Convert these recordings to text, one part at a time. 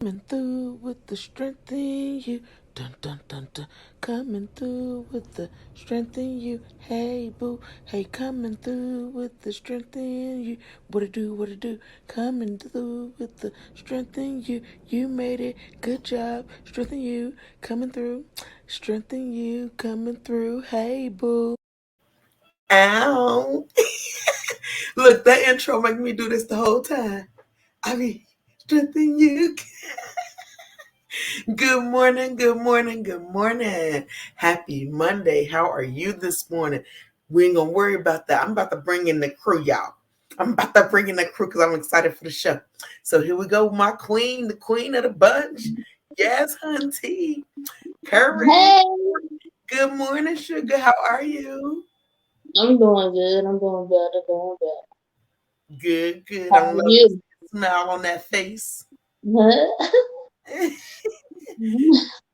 Coming through with the strength in you. Dun dun dun dun. Coming through with the strength in you. Hey boo. Hey, coming through with the strength in you. What it do, what it do. Coming through with the strength in you. You made it. Good job. Strength in you. Coming through. Strength in you. Coming through. Hey boo. Ow. Look, that intro make me do this the whole time. I mean, strength in you. Good morning, good morning, good morning. Happy Monday. How are you this morning? We ain't gonna worry about that. I'm about to bring in the crew, y'all. I'm about to bring in the crew because I'm excited for the show. So here we go, my queen, the queen of the bunch. Yes, hunty. Courage. Hey, Good morning, sugar. How are you? I'm doing good. I'm doing better, doing better. Good, good. How I'm are loving you? the smile on that face.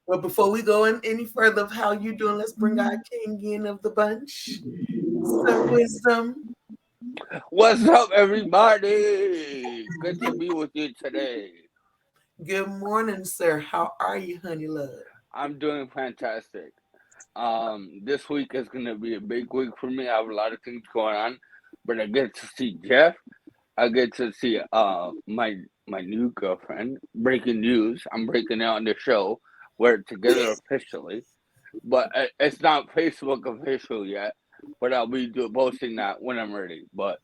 Well, before we go in any further of how you doing, let's bring our king in of the bunch. Sir Wisdom. What's up, everybody? Good to be with you today. Good morning, sir. How are you, honey love? I'm doing fantastic. This week is gonna be a big week for me. I have a lot of things going on, but I get to see Jeff. I get to see my new girlfriend. Breaking news! I'm breaking out on the show. We're together officially, but it's not Facebook official yet. But I'll be posting that when I'm ready. But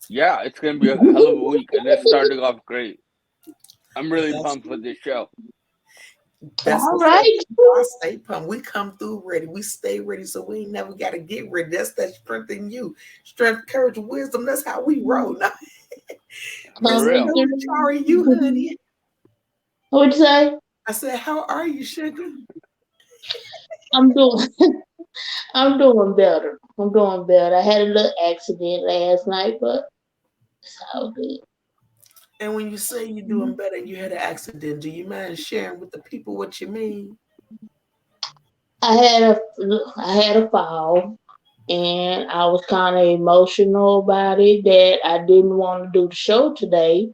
yeah, it's gonna be a hell of a week, and it's starting off great. I'm really That's pumped for this show. that's All what's up. right. I stay pumped. We come through ready. We stay ready, so we ain't never gotta get ready. That's that strength in you. Strength, courage, wisdom. That's how we roll. Now, For Miss Coming real. Courage, how are you, through. honey? What'd you say? I said, how are you, sugar? I'm doing I'm doing better. I'm doing better. I had a little accident last night, but it's all good. And when you say you're doing better and you had an accident, do you mind sharing with the people what you mean? I had a I had a fall and I was kind of emotional about it that I didn't want to do the show today.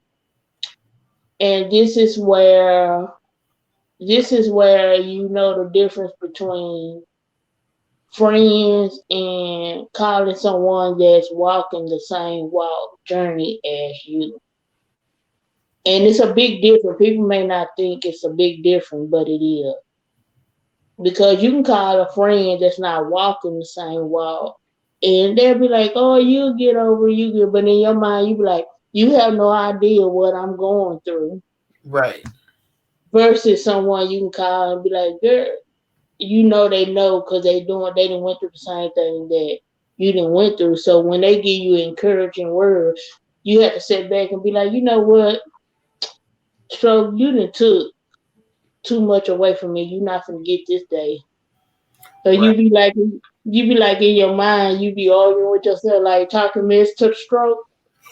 And this is where you know the difference between friends and calling someone that's walking the same walk journey as you. And it's a big difference. People may not think it's a big difference, but it is. Because you can call a friend that's not walking the same walk and they'll be like, oh, you get over, you get, but in your mind, you be like, you have no idea what I'm going through. Right. Versus someone you can call and be like, girl, you know because they didn't went through the same thing that you didn't went through. So when they give you encouraging words, you have to sit back and be like, you know what? So you didn't took too much away from me. You're not gonna get this day. So Right. you be like in your mind, you be arguing with yourself like talking mess to the stroke.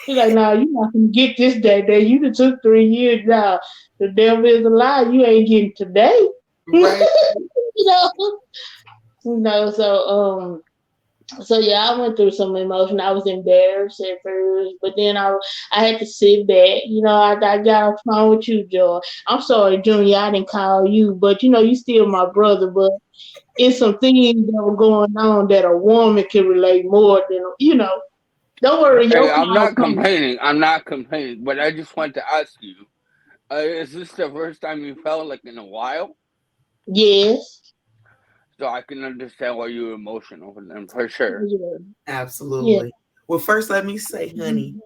You're like, nah, you're not gonna get this day. That you done took 3 years now. The devil is a lie. You ain't getting today. Right. you know. So yeah, I went through some emotion. I was embarrassed at first, but then I had to sit back. I got off the phone with you, Joy. I'm sorry, Junior, I didn't call you, but you still my brother. But it's some things that were going on that a woman can relate more than. Don't worry, Hey, your I'm call not coming. complaining. I'm not complaining, but I just want to ask you: is this the first time you felt like in a while? Yes. So I can understand why you're emotional, and for sure. Yeah. Yeah. Absolutely. Well, first, let me say, honey,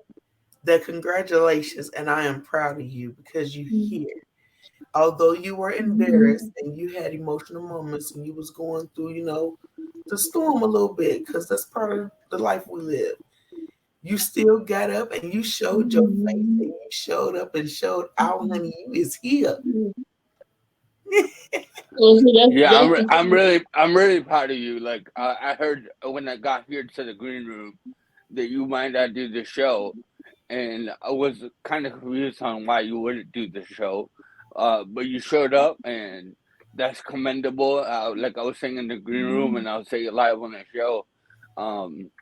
that congratulations, and I am proud of you because you here. Although you were embarrassed and you had emotional moments and you was going through, the storm a little bit, because that's part of the life we live. You still got up and you showed your face and you showed up and showed out, honey, you is here. Well, see, Yeah, that's the thing. I'm really proud of you. Like I heard when I got here to the green room that you might not do the show, and I was kind of confused on why you wouldn't do the show. But you showed up, and that's commendable. Like I was saying in the green room, and I'll say it live on the show. Um,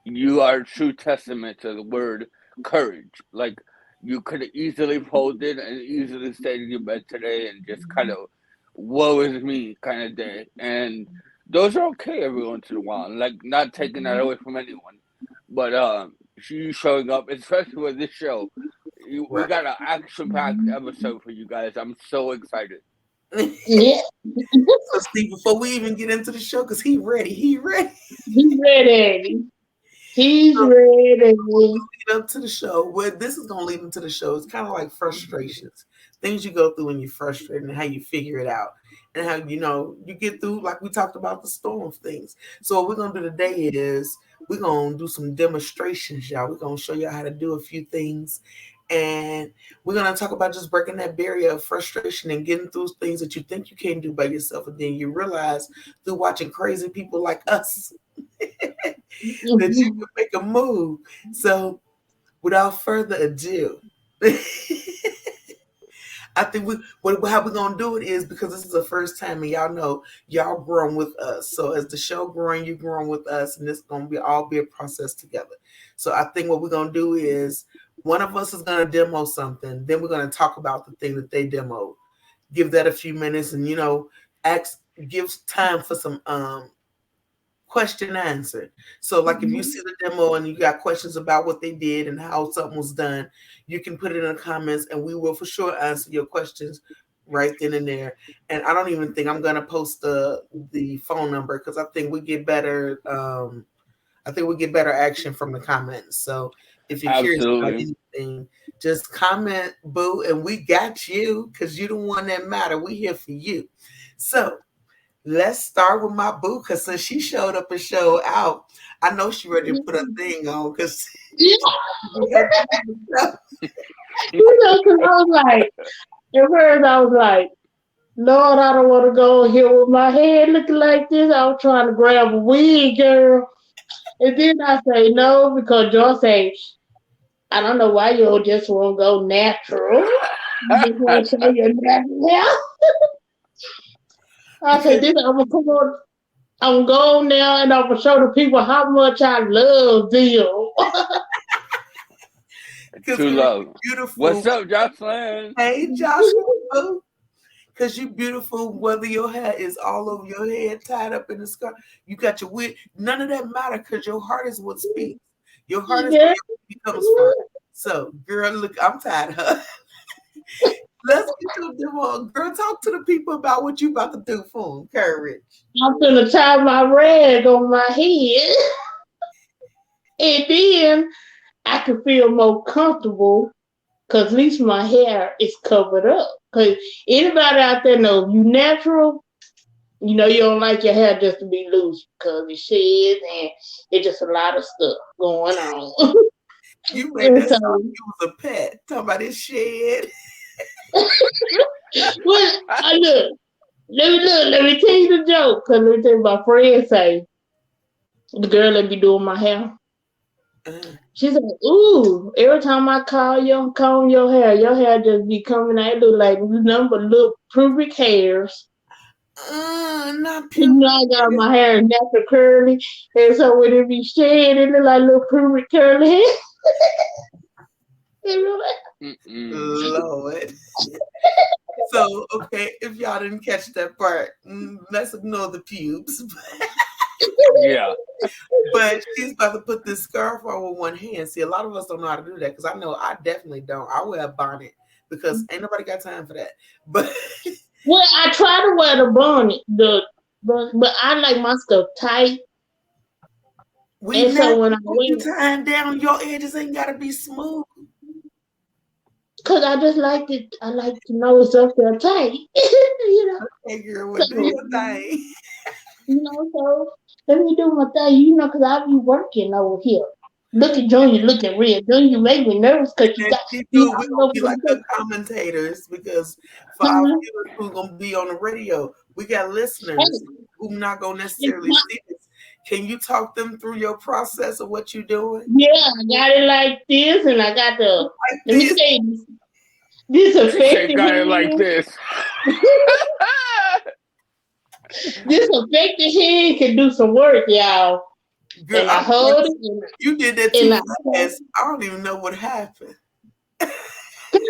you are a true testament to the word courage. Like you could have easily folded and easily stayed in your bed today and just kind of woe is me kind of day. And those are okay every once in a while. Like, not taking that away from anyone. But you showing up, especially with this show, we Right. got an action-packed episode for you guys. I'm so excited. Yeah, So Steve, before we even get into the show, because he ready. he's ready. He's So ready. lead up to the show, where this is gonna lead into the show. It's kind of like frustrations, things you go through when you're frustrated, and how you figure it out, and how you get through. Like we talked about the storm things. So what we're gonna do today is we're gonna do some demonstrations, y'all. We're gonna show y'all how to do a few things, and we're gonna talk about just breaking that barrier of frustration and getting through things that you think you can't do by yourself, and then you realize through watching crazy people like us that you can make a move. So without further ado, I think how we're gonna do it is because this is the first time, and y'all know y'all growing with us. So as the show growing, you growing with us, and this gonna be a process together. So I think what we're gonna do is one of us is gonna demo something, then we're gonna talk about the thing that they demoed. Give that a few minutes, and ask give time for some question answer. So like if you see the demo and you got questions about what they did and how something was done, you can put it in the comments and we will for sure answer your questions right then and there. And I don't even think I'm gonna post the phone number because I think we get better action from the comments. So if you're curious about Absolutely. anything, just comment boo and we got you because you're the one that matter. We here for you. So let's start with my boo, because since she showed up and showed out, I know she ready to put a thing on because Yeah, no, because I was like, at first I was like, Lord, I don't want to go here with my head looking like this. I was trying to grab a wig, girl. And then I say no because Joy say, I don't know why you just won't go natural. You just want to show your natural hair. I said, because this I'm gonna come on. I'm going now and I'm gonna show the people how much I love them. True you're love. What's beautiful. up, Jocelyn? Hey Joshua, boo. Because you beautiful, whether your hair is all over your head, tied up in the scarf, you got your wig. None of that matter because your heart is what speaks. Your heart is where Yeah. your baby comes from. So, girl, look, I'm tired of her. Let's get to a demo. Girl, talk to the people about what you about to do for them. Courage. I'm gonna tie my rag on my head, and then I can feel more comfortable because at least my hair is covered up. Because anybody out there know if you natural, you know you don't like your hair just to be loose because it sheds and it's just a lot of stuff going on. You made And that so, sound like you was a pet. Talking about this shed. well, I let me tell you the joke. Because let me tell you, my friend say the girl that be doing my hair. She said, "Ooh, every time I comb your hair just be coming out. It look like number little pubic hairs. Not You puberty. know, I got my hair natural curly, and so when it be shed, it look like little pubic curly hair." You Mm-mm. Lord. So, okay, if y'all didn't catch that part, let's ignore the pubes. Yeah. But she's about to put this scarf on with one hand. See, a lot of us don't know how to do that because I know I definitely don't. I wear a bonnet because ain't nobody got time for that. But well, I try to wear the bonnet, but I like my stuff tight, we and natural. so when I When wear you it, tying down, your edges ain't gotta be smooth. cause I just like it. I like to know it's up there tight, Hey girl, well do So your thing. so let me do my thing, cause I be working over here. Look at Junior looking real. Junior make me nervous cause you And got she you do, we're all gonna over be like the the commentators because for our place. viewers who's gonna be on the radio, we got listeners Hey, who not gonna it's necessarily my, see this. Can you talk them through your process of what you're doing? yeah, I got it like this, and I got the. Like Let me this. tell you, this She said, affected got it like hand. this. This affected hand can do some work, y'all. Girl, And I I'm hold honest, it, you did that too and I fast. I don't even know what happened.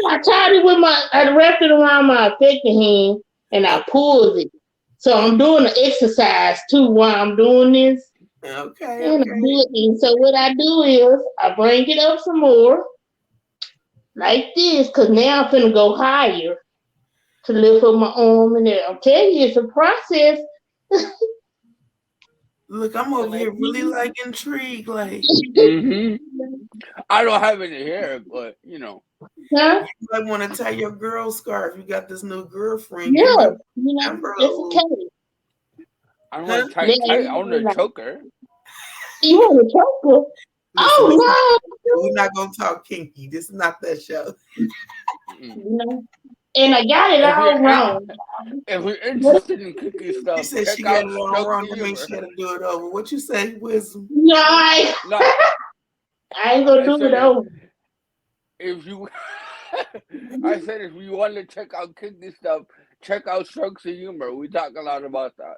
I tied it with I wrapped it around my affected hand and I Oh, pulled it. So I'm doing the exercise too while I'm doing this. okay, And I okay. do it. And so what I do is I bring it up some more like this because now I'm finna go higher to lift up my arm and there. I'm telling you, it's a process. Look, I'm over Like, here really like intrigued. Like, Mm-hmm. I don't have any hair, but you know. huh? you might want to tie your girl scarf. You got this new girlfriend. You might Yeah, want to have her a it's little, okay. I don't huh? want to tie Yeah, it tight. I want to choke her. you want to choke her? Listen, this is, Oh we're not gonna talk kinky. This is not that show. Mm-mm. no! And I got it If you're all wrong. if you're interested in cookie She stuff, said she check got out it all Strokes wrong. of That means she Humor. had to do it over. What you say, wisdom? No, No, I ain't gonna I do it said over. if you, I said if you want to check out kinky stuff, check out Strokes of Humor. We talk a lot about that.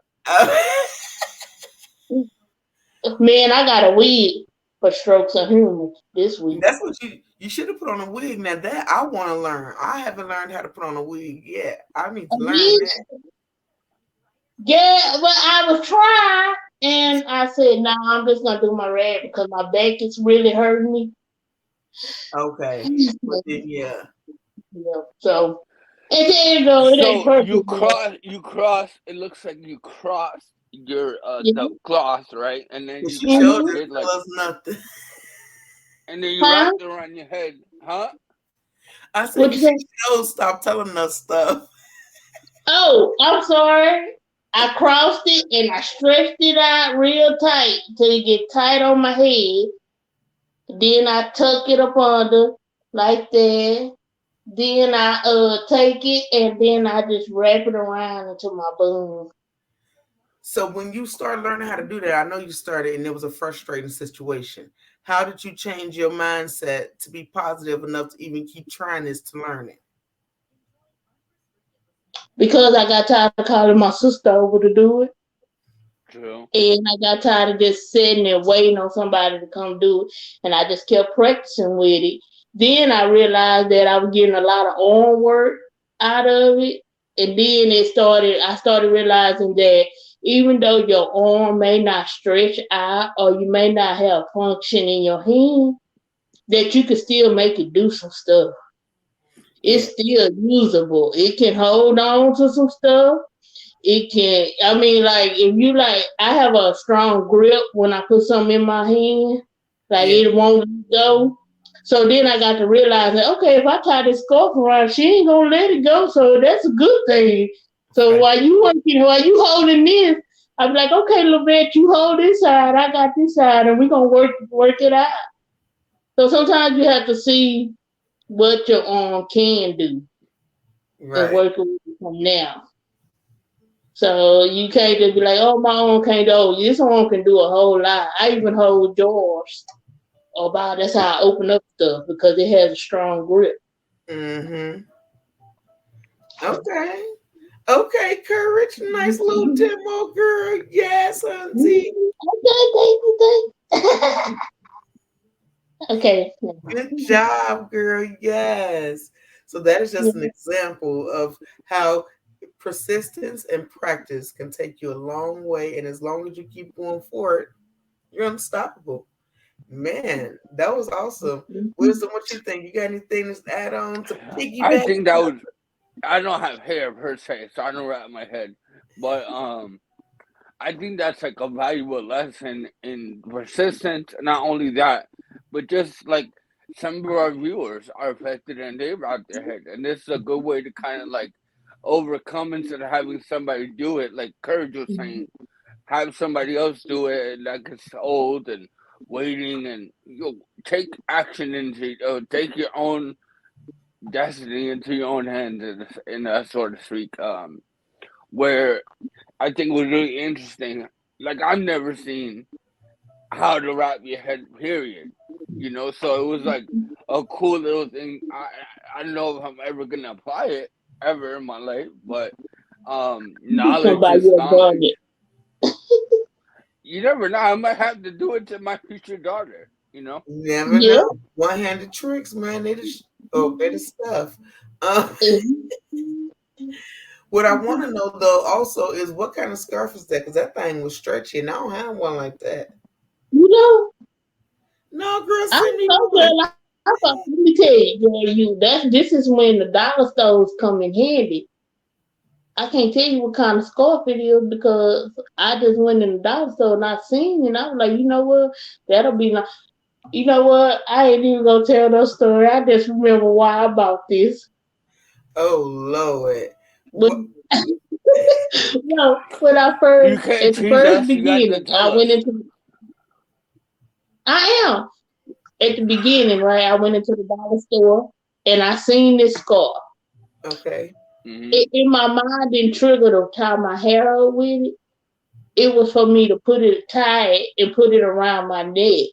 Man, I got a wig for strokes of humor this week. That's what you should have put on a wig. Now that I want to learn. I haven't learned how to put on a wig yet. I need A to learn wig? that. Yeah, but I was trying, and I said, "No, nah, I'm just gonna do my rag because my back is really hurting me." Okay. But then yeah. Yeah, so and there you go. It ain't So perfect, but you cross. It looks like you cross your yeah. the cloth, right, and then And you she kind showed of Mm-hmm. didn't did like, tell us nothing. and then you Huh? wrapped it around your head, huh? I said, What and you she say? showed stop telling us stuff. Oh, I'm sorry. I crossed it and I stretched it out real tight till it get tight on my head. Then I tuck it up under like that. Then I take it and then I just wrap it around into my bun. So when you started learning how to do that, I know you started and it was a frustrating situation. How did you change your mindset to be positive enough to even keep trying this to learn it? Because I got tired of calling my sister over to do it. True. And I got tired of just sitting there waiting on somebody to come do it. And I just kept practicing with it. Then I realized that I was getting a lot of arm work out of it. And then I started realizing that even though your arm may not stretch out or you may not have function in your hand, that you can still make it do some stuff. Yeah, It's still usable. It can hold on to some stuff. It can, I mean, like, if you like, I have a strong grip when I put something in my hand, like, yeah, it won't go. So then I got to realize that, okay, if I tie this scarf around, she ain't gonna let it go. So that's a good thing. So right. while you holding this, I'm like, okay, Levette, you hold this side, I got this side, and we're gonna work it out. So sometimes you have to see what your arm can do and Right. work it from now. So you can't just be like, oh, my arm can't do. Oh, this arm can do a whole lot. I even hold jars. About that's how I open up stuff because it has a strong grip. Mm-hmm. Okay. Okay, courage. Nice little demo, girl. Yes, auntie. Okay, thank you, thank you. Okay. Good job, girl. Yes. So that is just an example of how persistence and practice can take you a long way. And as long as you keep going forward, you're unstoppable. Man, that was awesome. Wisdom, what you think? You got anything to add on to I piggyback? think that would. I don't have hair per se, so I don't wrap my head. But I think that's like a valuable lesson in persistence. Not only that, but just like some of our viewers are affected and they wrap their head, and this is a good way to kind of like overcome instead of having somebody do it. Like Courage was saying, have somebody else do it, and that gets old and waiting, and take action into take your own destiny into your own hands, in that sort of speak. Where I think was really interesting. Like I've never seen how to wrap your head. Period. So it was like a cool little thing. I don't know if I'm ever gonna apply it ever in my life, but knowledge Somebody is else done knowledge. it. You never know. I might have to do it to my future daughter. Never Yeah. know. One-handed tricks, man. They just Oh, better stuff. Um, Mhm. what I want to know though also is what kind of scarf is that? Because that thing was stretchy, and I don't have one like that. You know, No, girl, I send don't me know, one. girl. Let me tell you, girl, this is when the dollar stores come in handy. I can't tell you what kind of scarf it is because I just went in the dollar store and I seen it and I was like, you know what? That'll be nice. You know what? I ain't even gonna tell no story. I just remember why I bought this. Oh Lord, But what? no, when I You first can't at the tease first us. You got to beginning, tell I went us. into I am at the beginning, right? I went into the dollar store and I seen this scarf. Okay. Hmm. In my mind didn't trigger to tie my hair up with it. It was for me to tie it and put it around my neck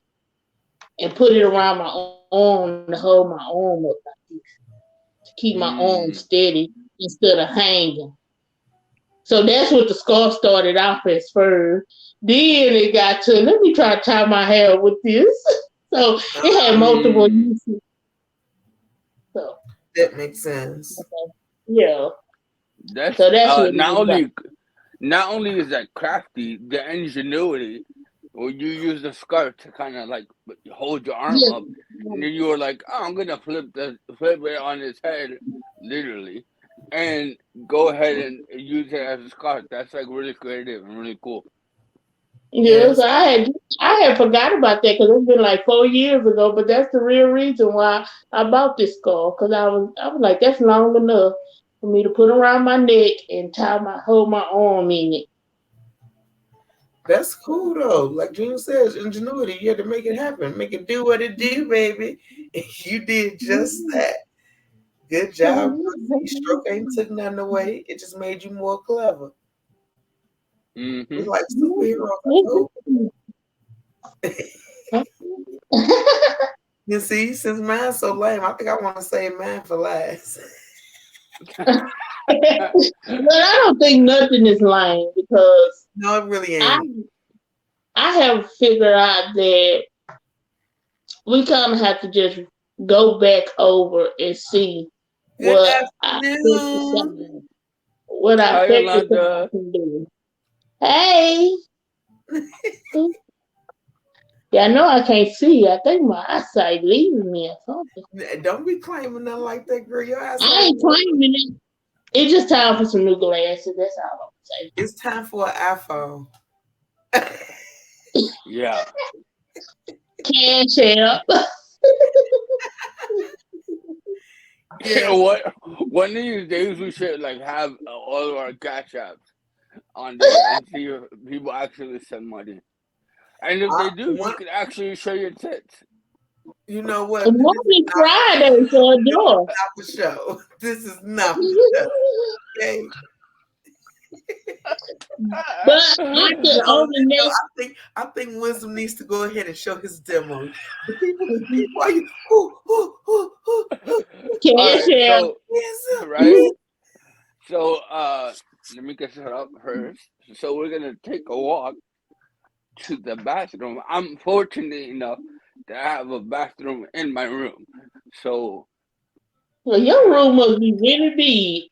and put it around my arm to hold my arm up like this, to keep my arm Mm. steady instead of hanging. So that's what the scarf started off as first. Then it got to let me try to tie my hair with this. So it had multiple Mm. uses. So That makes sense. okay. Yeah. That's So that's what it not was about. only is that crafty, the ingenuity. When you use the scarf to kind of like hold your arm Yeah. up, and then you were like, "Oh, I'm gonna flip it on his head, literally, and go ahead and use it as a scarf." That's like really creative and really cool. Yes, Yes, I had forgot about that because it's been like 4 years ago. But that's the real reason why I bought this scarf because I was like that's long enough for me to put around my neck and hold my arm in it. that's cool though. Like June says, ingenuity. You had to make it happen, make it do what it do, baby. And you did just that. Good job, Brucey. Stroke ain't took nothing away. It just made you more clever. We Hmm. like superheroes. I told you. See, since mine's so lame, I think I want to save mine for last. But I don't think nothing is lame because No, it really I ain't. I have figured out that we kind of have to just go back over and see Good what our affected afternoon. side, what our Hi, affected Yolanda. side can do. Hey, yeah, I know I can't see. I think my eyesight leaving me or something. Don't be claiming nothing like that, girl. Your I eyesight ain't ain't working. claiming it. It's just time for some new glasses. That's all I'm saying. It's time for an iPhone. Yeah. Cash out. Yes, What? One of these days we should like have all of our cash apps on there and see if people actually send money. And if they do, you one. can actually show your tits. You know what? This is Morning not. Friday for a This is door. not for show. This is not for show. Okay. But I could only make I think Wisdom needs to go ahead and show his demo. The people are you? All cash right, out. so Wisdom. right, so let me get set up first. So we're gonna take a walk to the bathroom. I'm fortunate enough to have a bathroom in my room, so Well, your right, room must be really big.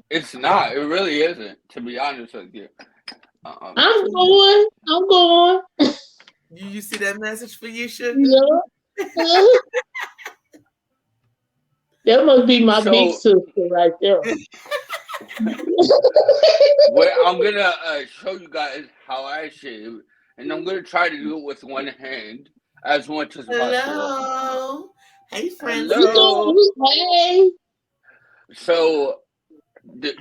it's not. It really isn't, to be honest with you. Um, I'm going. I'm going. You see that message for you, sugar? Yeah. That must be my big so sister right there. Where I'm gonna show you guys how I shave, and I'm gonna try to do it with one hand as much as possible. Hello. Hey, Francis. Hello. Hey. So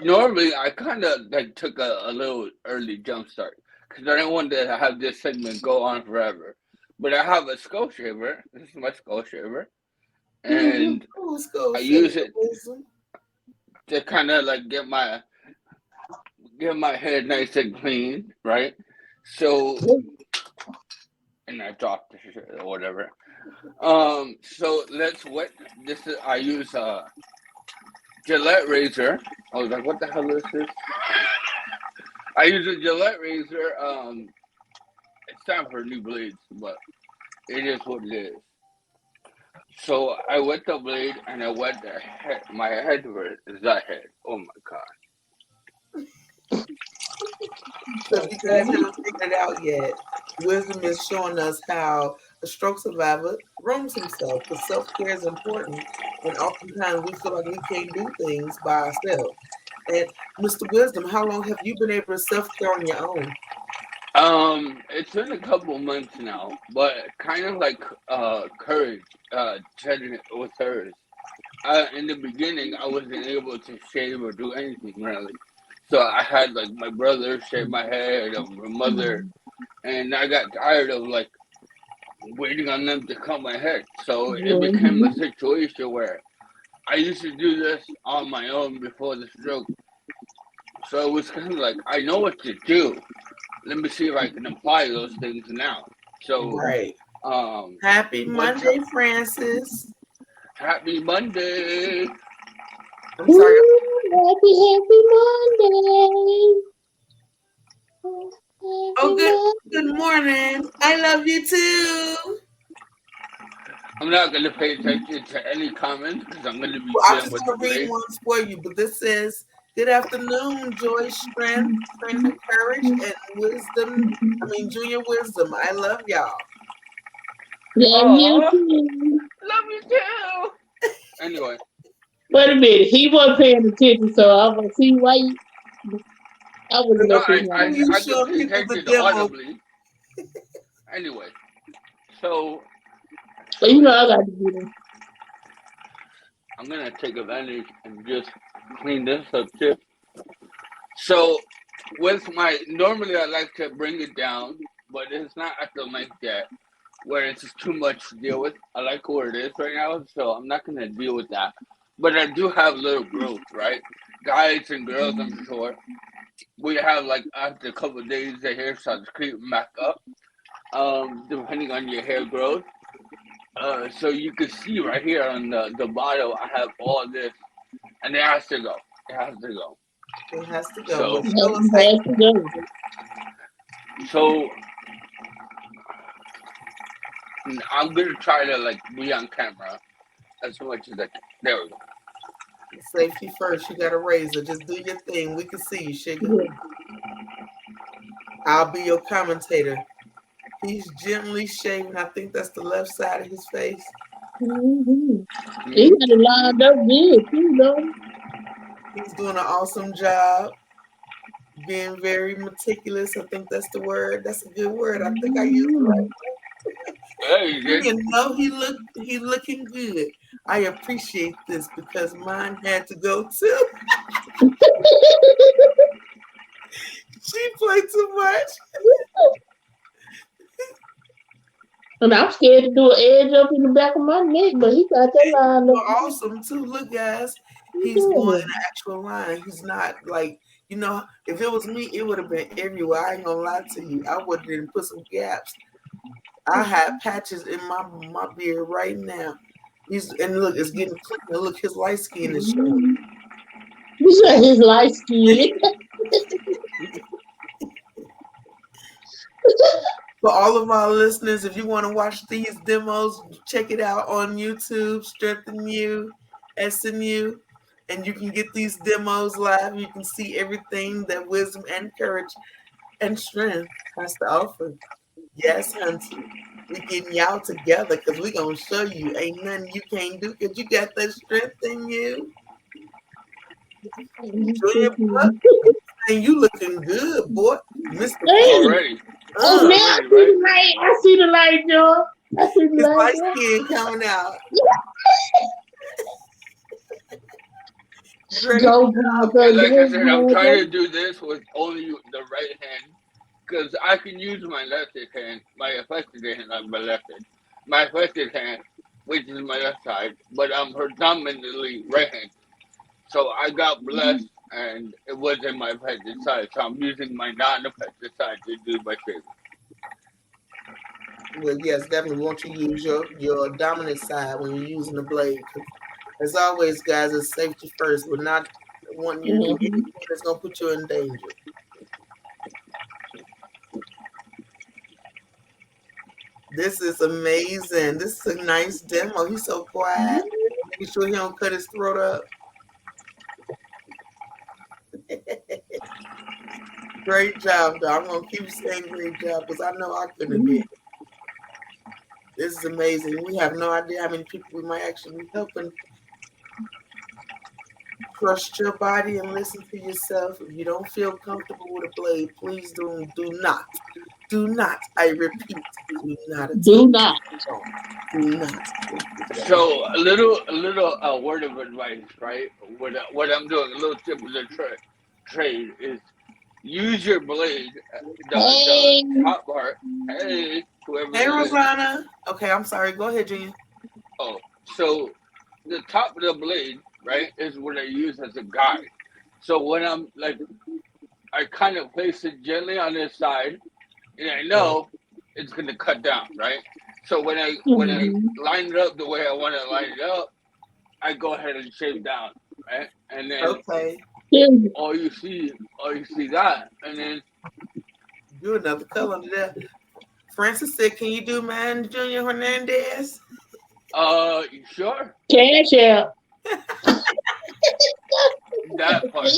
normally I kind of like took a little early jump start because I didn't want to have this segment go on forever. But I have a skull shaver. This is my skull shaver, and Who's go I shaver, use it Wisdom? to kind of like get my head nice and clean, right? So and I dropped the shit or whatever. So let's what this is. I use a Gillette razor. I was like, what the hell is this? I use a Gillette razor. It's time for new blades, but it is what it is. So I wet the blade and I wet the head. My head is that head. Oh my god. So if you guys haven't figured it out yet, wisdom is showing us how a stroke survivor roams himself because self care is important. And oftentimes we feel like we can't do things by ourselves. And Mr. Wisdom, how long have you been able to self care on your own? It's been a couple months now, but kind of like courage, treading it with hers. In the beginning, I wasn't able to shave or do anything really. So I had like my brother shave my head, my mother, and I got tired of like waiting on them to cut my head. So it became a situation where I used to do this on my own before the stroke. So it was kind of like I know what to do. Let me see if I can apply those things now. So, Right. um, Happy what's Monday, Francis. happy Monday? I'm sorry. Ooh, happy, happy Monday. Oh, Happy good Monday. morning. I love you too. I'm not gonna pay attention to any comments because I'm gonna be Well, I'm dealing just with going the to read blade. ones for you, but this says, good afternoon, joy, strength, and courage, and wisdom. I mean, junior wisdom. I love y'all. Love you Oh, too. love you too. Anyway, Wait a minute, he wasn't paying attention, so I was see why I was no, looking You I can showing pay people the attention demo. audibly. Anyway, so but you know I got to get him. I'm gonna take advantage and just clean this up too. So with my normally I like to bring it down, but it's not at the length yet where it's just too much to deal with. I like where it is right now, so I'm not gonna deal with that. But I do have little growth, right? Guys and girls, I'm sure. We have like after a couple of days the hair starts creeping back up. Depending on your hair growth. So you can see right here on the bottom I have all this and it has to go. It has to go. It has to go. Well, So show us how you Has to go. so I'm gonna try to like be on camera as much as I can. There we go. safety first. You got a razor. Just do your thing. We can see you, sugar. Yeah. I'll be your commentator. He's gently shaving. I think that's the left side of his face. Mm-hmm. He Hmm. got it lined up good too, though. He's doing an awesome job. Being very meticulous. I think that's the word. That's a good word. I think I used the Mm-hmm. right. There you did. You know he looking good. I appreciate this because mine had to go too. She played too much. And I'm scared to do an edge up in the back of my neck, but he got that lined up. Well, awesome too. Look, guys, He he's going in good. an actual line. He's not like if it was me, it would have been everywhere. I ain't gonna lie to you. I would have put some gaps. I have patches in my beard right now. He's and look, it's getting cleaner. Look, his light skin is showing. Mm-hmm. You said his light skin. For all of our listeners, if you want to watch these demos, check it out on YouTube, Strength In You SNU, and you can get these demos live. You can see everything that wisdom and courage and strength has to offer. Yes, Hunty. We getting y'all together because we gonna show you ain't nothing you can't do because you got that strength in you. Junior Buck, and you looking good, boy. Mr. Frank, Hey, Already. oh now I Already, see right? the light. I see the light, Joe. I see the his light, light Joe. skin coming out. Great Go, And Bronco, like I go, said, I'm trying Bronco. to do this with only the right hand because I can use my left hand, my affected hand, not my left hand, my affected hand, which is my left side, but I'm predominantly right handed. So I got blessed and it wasn't my affected side, so I'm using my non affected side to do my shaving. Well, yes, definitely. Want you use your dominant side when you're using the blade? 'Cause as always, guys, it's safety first. We're not wanting you to do Mm-hmm. anything that's gonna put you in danger. This is amazing. This is a nice demo. He's so quiet, making sure he don't cut his throat up. Great job, though. I'm gonna keep saying great job because I know I couldn't have did. This is amazing. We have no idea how many people we might actually be helping. Trust your body and listen to yourself. If you don't feel comfortable with a blade, please do not, I repeat, do not Do attempt not. to. Do not attempt this at all. So a little word of advice, right? What I'm doing, a little tip of the trade is use your blade, the Hey. top part. Hey, whoever Hey, that is. Rosanna. Okay, I'm sorry. Go ahead, Junior. Oh, so the top of the blade, right, is what I use as a guide. So when I'm like, I kind of place it gently on this side, and I Okay. know it's gonna cut down, right? So when I Mhm. line it up the way I want to line it up, I go ahead and shave down, right? And then Okay. Yeah. all you see that, and then Do another color under there. Francis said, "Can you do mine, Junior Hernandez?" sure, Cash out. that part.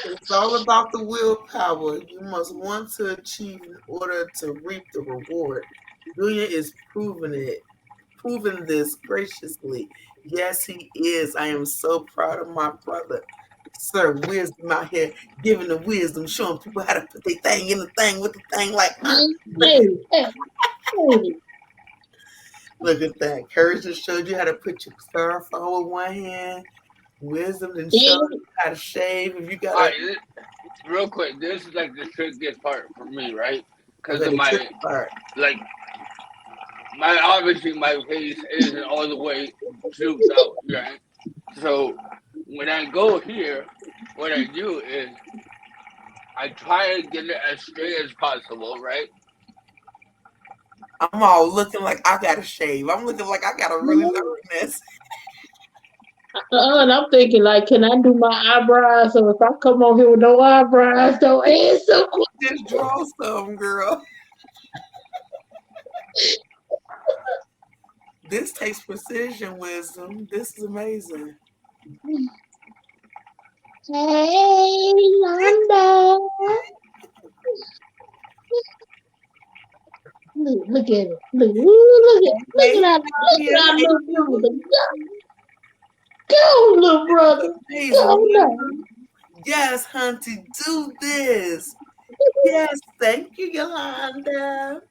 It's all about the willpower. You must want to achieve in order to reap the reward. Junior is proving this graciously. Yes, he is. I am so proud of my brother. Sir, wisdom out here giving the wisdom, showing people how to put their thing in the thing with the thing like, Hey, hey, hey. look at that. Courage just showed you how to put your styrofoam with one hand. Wisdom then showed Yeah. you how to shave. If you All gotta, right, real quick, this is like the trickiest part for me, right? Because okay, of the tricky my part. like my obviously my face isn't all the way zoomed out, right? So when I go here, what I do is I try to get it as straight as possible, right? I'm all looking like I gotta shave. I'm looking like I gotta really learn this. And I'm thinking, like, can I do my eyebrows? So if I come on here with no eyebrows, don't answer. Just draw some, girl. This takes precision, wisdom. This is amazing. Hey, Londa. Look at it. Look Hey, at Cynthia, our hey, little you. brother. Go, little brother. Amazing, Go now. wisdom. Yes, Hunty, do this. Yes, thank you, Yolanda.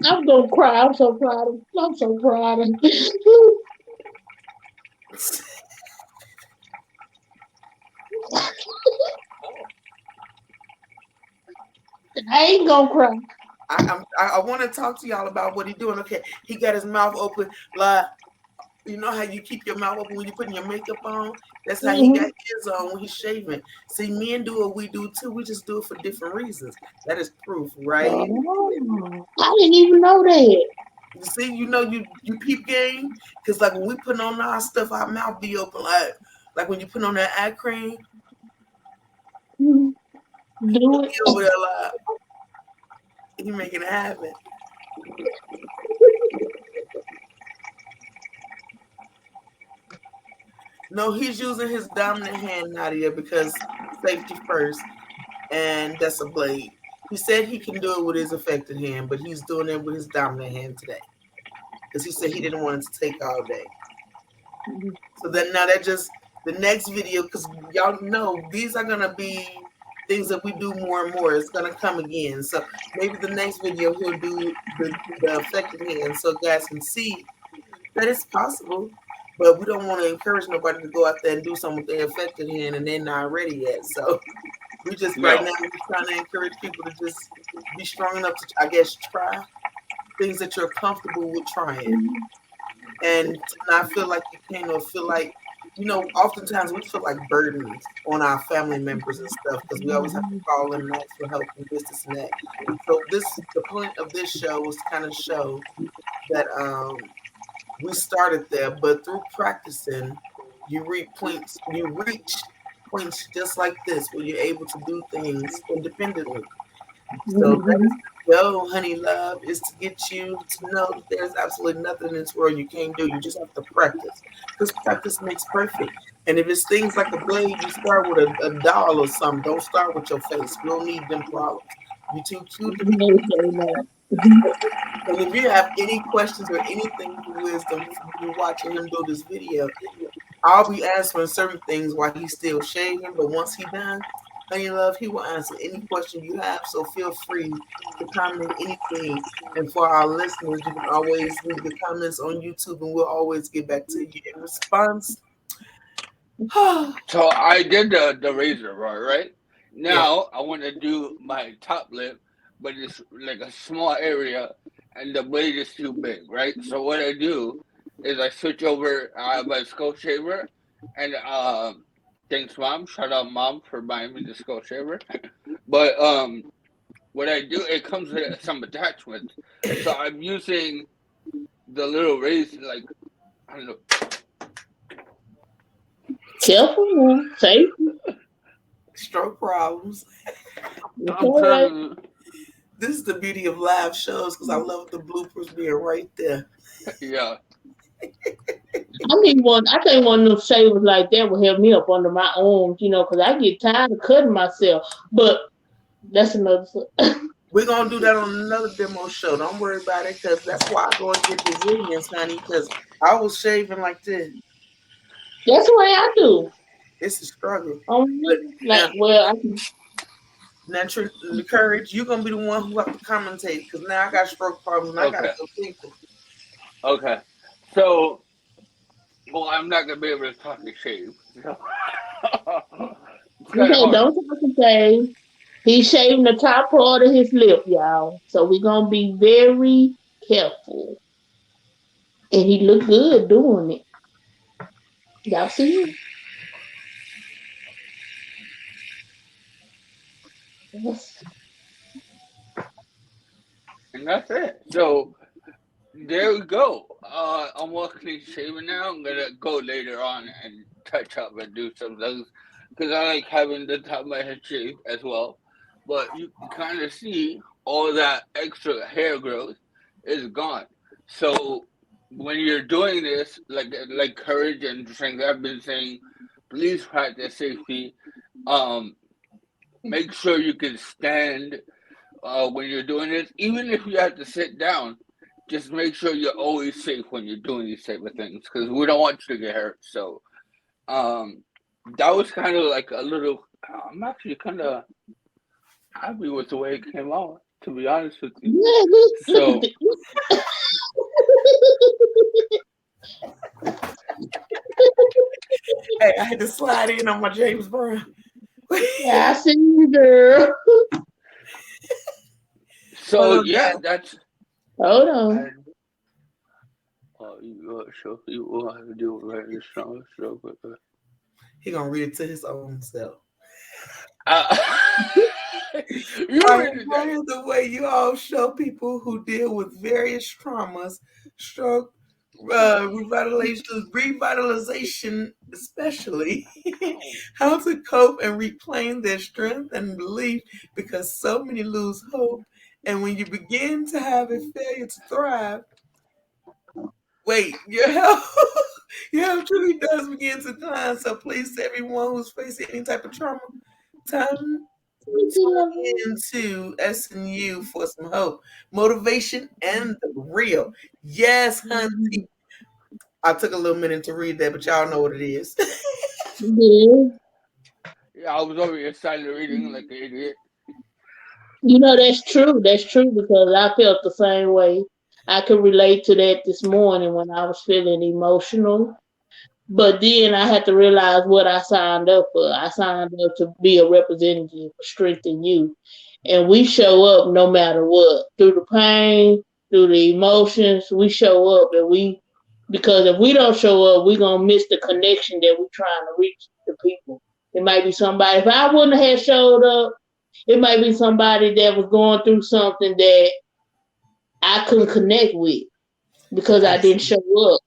I'm gonna cry. I'm so proud of. I'm so proud of. I ain't gonna cry. I want to talk to y'all about what he's doing. Okay, he got his mouth open, like you know how you keep your mouth open when you're putting your makeup on. That's how he got Mm-hmm. his on when he's shaving. See, men do what we do too. We just do it for different reasons. That is proof, right? Oh, I didn't even know that. You see, you know, you peep game because like when we put on our stuff, our mouth be open like when you put on that eye cream, Mhm. Do he over there like he making it happen. No, he's using his dominant hand, Nadia, because safety first, and that's a blade. He said he can do it with his affected hand, but he's doing it with his dominant hand today because he said he didn't want it to take all day. it. So then now that just the next video, because y'all know these are gonna be things that we do more and more. It's gonna come again. So maybe the next video he'll do the affected hand so guys can see that it's possible. But we don't want to encourage nobody to go out there and do something with their affected hand and they're not ready yet. So we just right No, now we're trying to encourage people to just be strong enough to I guess try things that you're comfortable with trying and to not feel like you can't or feel like oftentimes we feel like burdens on our family members and stuff because we always have to call them and ask for help and this and that. So the point of this show was to kind of show that we started there, but through practicing, you reach points just like this where you're able to do things independently. So Mhm. let's go, honey love, is to get you to know that there's absolutely nothing in this world you can't do. You just have to practice because practice makes perfect. And if it's things like a blade, you start with a doll or something. Don't start with your face. We don't need them problems. You're too cute to be. No, so no. Mhm. And if you have any questions or anything for wisdom from you watching him do this video, I'll be answering certain things while he's still shaving, but once he's done, honey love, he will answer any question you have. So feel free to comment anything. And for our listeners, you can always leave your comments on YouTube, and we'll always get back to you in response. So I did the razor bar, right? Yeah, Now I want to do my top lip, but it's like a small area, and the blade is too big, right? So what I do is I switch over. I have my skull shaver, and thanks mom, shout out mom for buying me the skull shaver. But what I do, it comes with some attachments. So I'm using the little razor, like I don't know. Careful now. Safety. stroke problems. It's I'm all right. telling you, This is the beauty of live shows because I love the bloopers being right there. yeah. I think one of them shavers like that will help me up under my arms, because I get tired of cutting myself. But that's another. We're gonna do that on another demo show. Don't worry about it, because that's why I go and get Brazilians, honey. Because I was shaving like this. That's the way I do. It's a struggle. But now, Like, well, I can. the courage, you're gonna be the one who have to commentate because now I got stroke problems and I gotta Okay, go people. okay. So, well, I'm not gonna be able to talk to shave. So it's kind of Okay, hard. don't talk to shave. He's shaving the top part of his lip, y'all. So we're gonna be very careful. And he looked good doing it. Y'all see him? Yes. And that's it. So there we go. I'm all clean shaven now. I'm gonna go later on and touch up and do some things because I like having the top of my head shaved as well. But you can kind of see all that extra hair growth is gone. So when you're doing this, like courage and strength, I've been saying, please practice safety. Um, make sure you can stand when you're doing this, even if you have to sit down, just make sure you're always safe when you're doing these type of things because we don't want you to get hurt. So, um, that was kind of like a little. I'm actually kind of happy with the way it came out, to be honest with you. Yeah, look at So, this. Hey, I had to slide in on my James Brown. Yeah, I see you, girl. Hold so on, yeah, guys. that's. Hold on. And you sure you will have to do it right this strong stroke. He gonna read it to his own self. Uh, you I read it that. admire the way you all show people who deal with various traumas, stroke, revitalization, especially, how to cope and reclaim their strength and belief because so many lose hope. And when you begin to have a failure to thrive, wait, your health, your health truly does begin to decline. So please, to everyone who's facing any type of trauma, time into SNU for some hope, motivation, and the real. Yes, honey. I took a little minute to read that, but y'all know what it is. Yeah. Yeah, I was over here silent reading like an idiot. That's true. That's true because I felt the same way. I could relate to that this morning when I was feeling emotional. But then I had to realize what I signed up for. I signed up to be a representative for Strength in You. And we show up no matter what. Through the pain, through the emotions, we show up because if we don't show up, we're gonna miss the connection that we're trying to reach the people. It might be somebody, if I wouldn't have showed up, it might be somebody that was going through something that I couldn't connect with because I didn't Absolutely. show up.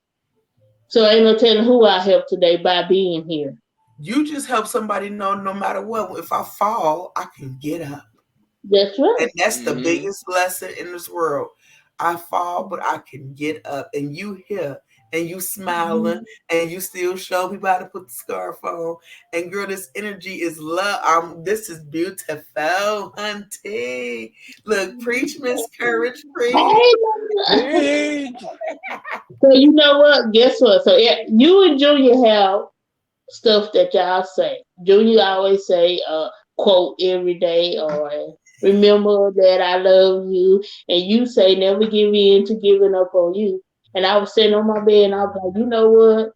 So ain't no telling who I helped today by being here. You just help somebody know no matter what, if I fall, I can get up. That's right. And that's the Mm-hmm. biggest lesson in this world. I fall, but I can get up. And you here and you smiling and you still show people how to put the scarf on. And girl, this energy is love. This is beautiful, hunty. Look, preach, Miss Courage, preach. Hey, Preach. so you know what? Guess what? So yeah, you and Junior have stuff that y'all say. Junior always say, quote every day, or remember that I love you. And you say, never give in to giving up on you. And I was sitting on my bed and I was like, you know what?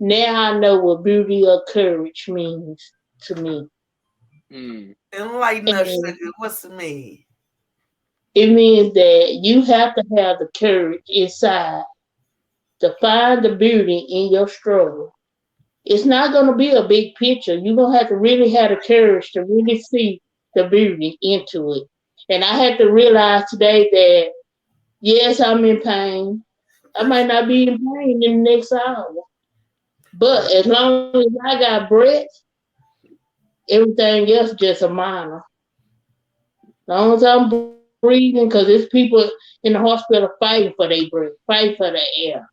Now I know what beauty or courage means to me. Mm. Enlighten us, And sugar. What's it mean? it means that you have to have the courage inside to find the beauty in your struggle. It's not going to be a big picture. You're going to have to really have the courage to really see the beauty into it. And I had to realize today that, yes, I'm in pain. I might not be in pain in the next hour. But Right. as long as I got breath, everything else just a minor. As long as I'm breathing, because there's people in the hospital fighting for their breath, fighting for the air.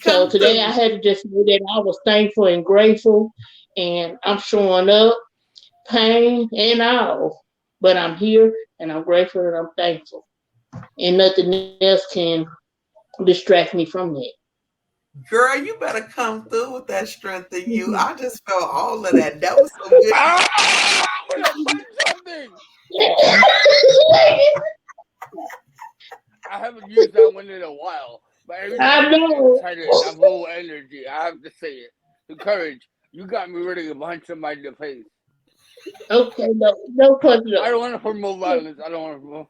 So Come today I through. had to just say that I was thankful and grateful, and I'm showing up, pain and all. But I'm here and I'm grateful and I'm thankful. And nothing else can distract me from that. Girl, you better come through with that strength in you. I just felt all of that. That was so good. Ah! I'm gonna punch something. I haven't used that one in a while, but every time I I get know. excited and I'm full of energy, I have to say it. The courage. You got me ready to punch somebody in the face. Okay, no, no punch I up. don't want to promote violence. I don't want to promote.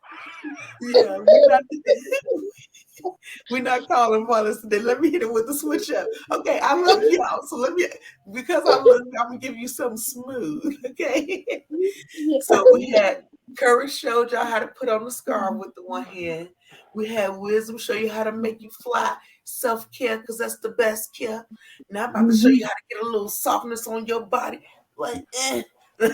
Yeah, we're not calling violence today. Let me hit it with the switch up. Okay, I love y'all. So let me, because I love you, I'm gonna give you something smooth. Okay. So we had Courage showed y'all how to put on the scarf with the one hand. We had Wisdom show you how to make you fly. Self care, because that's the best care. Now I'm about to show you how to get a little softness on your body. Like, eh. Hey,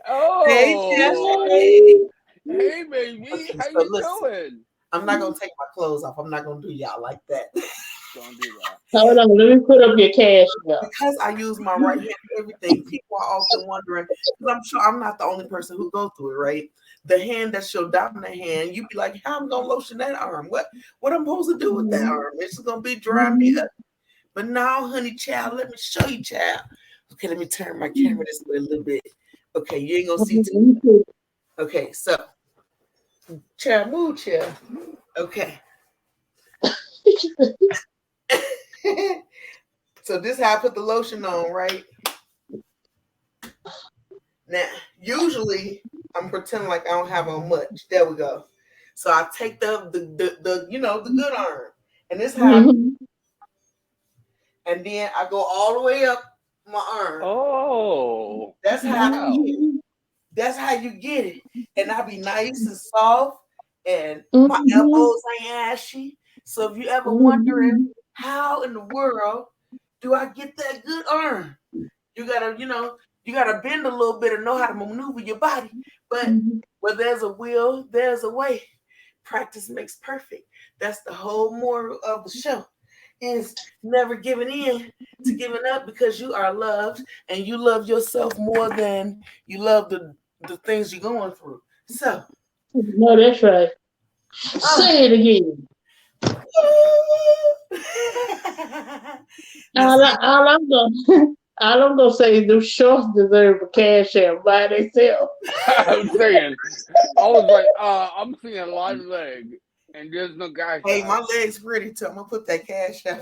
Oh, Jesse. hey baby, Okay, how so you listen. doing? I'm not gonna take my clothes off. I'm not gonna do y'all like that. Don't do that. Hold on, let me put up your cash now. Because I use my right hand for everything, people are often wondering, because I'm sure I'm not the only person who go through it, right? The hand that's your dominant hand, you be like, how am I gonna lotion that arm? What I'm supposed to do with that arm? It's just gonna be dry me up. But now, honey child, let me show you, child. Okay, let me turn my camera this way a little bit. Okay, you ain't gonna see too. Okay, so child, move, child. Okay. So this how I put the lotion on, right? Now, usually I'm pretending like I don't have on much. There we go. So I take the good arm, and this how, and then I go all the way up my arm. Oh, That's how I wow. get it. That's how you get it. And I be nice and soft, and my elbows ain't ashy. So if you ever wondering how in the world do I get that good arm, you gotta, you gotta bend a little bit and know how to maneuver your body. But where there's a will, there's a way. Practice makes perfect. That's the whole moral of the show. Is never giving in to giving up, because you are loved and you love yourself more than you love the things you're going through. So, No, that's right. uh, Say it again. now see, All I'm gonna, all I'm gonna say is them shorts deserve a cash out by themselves. I'm saying, I was like, I'm seeing a lot of leg, and there's no guy hey, shot. my legs pretty too. I'm gonna put that cash up.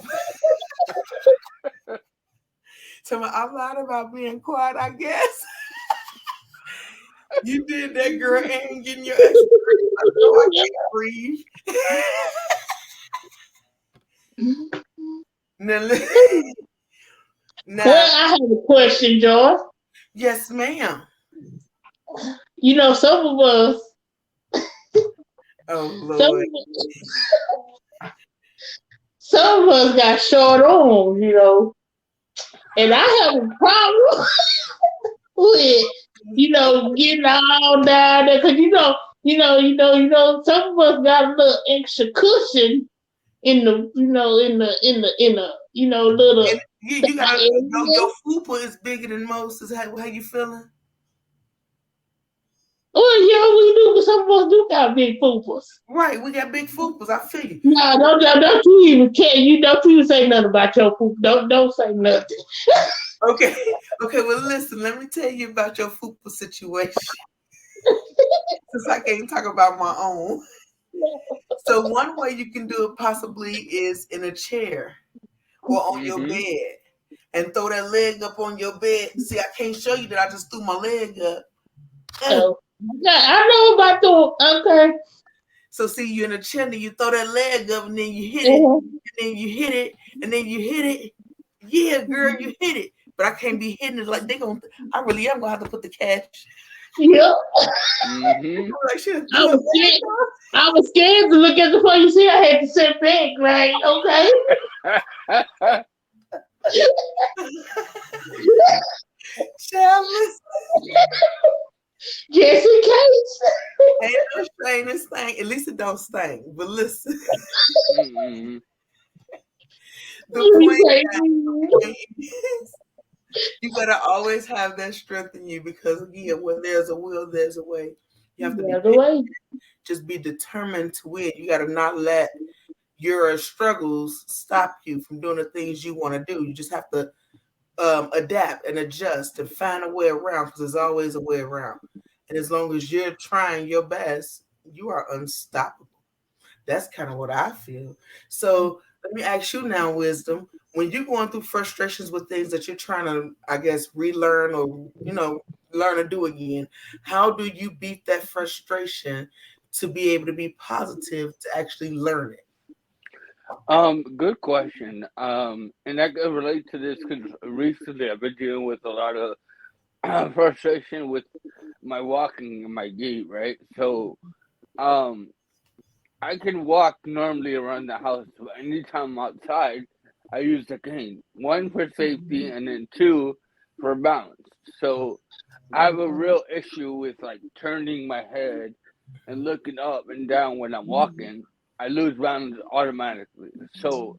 So I'm not about being quiet, I guess. You did that, girl, and getting your extra credit. I know I can't breathe. Now, now, Well, I have a question, Joy. yes, ma'am. You know, Oh some Lord. some of us got short arms. You know, And I have a problem with, getting all down there. Cause some of us got a little extra cushion in the, little And you got your area. fupa is bigger than most. Is how you feeling? Well, yeah, we do, but some of us do got big fupas. Right, we got big fupas. I feel you. Nah, don't you even care. Don't you say nothing about your fupa. Don't say nothing. Okay, okay. Well, listen. Let me tell you about your fupa situation. Since I can't talk about my own. So one way you can do it possibly is in a chair or on your Mm-hmm. bed and throw that leg up on your bed. See, I can't show you that I just threw my leg up. Oh, yeah, I know about the okay. So see, you in a chair, and you throw that leg up, and then you hit it, Mhm. and then you hit it, and then you hit it. Yeah, girl, you hit it. But I can't be hitting it like they gonna. I really am gonna have to put the cash. Yeah, Mm-hmm. I'm like, shit, I do was scared. I was scared to look at the phone. You see, I had to sit back. Right? Okay. it. Child, Just in case. ain't no shame in stank. At least it don't stink. But listen, Mm-hmm. the You point say, is, you gotta always have that strength in you because again, where there's a will, there's a way. You have to be the other way. just be determined to win. You gotta not let your struggles stop you from doing the things you want to do. You just have to adapt and adjust and find a way around because there's always a way around. And as long as you're trying your best, you are unstoppable. That's kind of what I feel. So let me ask you now, Wisdom, when you're going through frustrations with things that you're trying to, I guess, relearn or, learn to do again, how do you beat that frustration to be able to be positive to actually learn it? Good question. And that could relate to this because recently I've been dealing with a lot of frustration with my walking and my gait, right? So, um, I can walk normally around the house, but anytime I'm outside, I use the cane. One for safety, and then two for balance. So, I have a real issue with like turning my head and looking up and down when I'm walking. I lose balance automatically. So,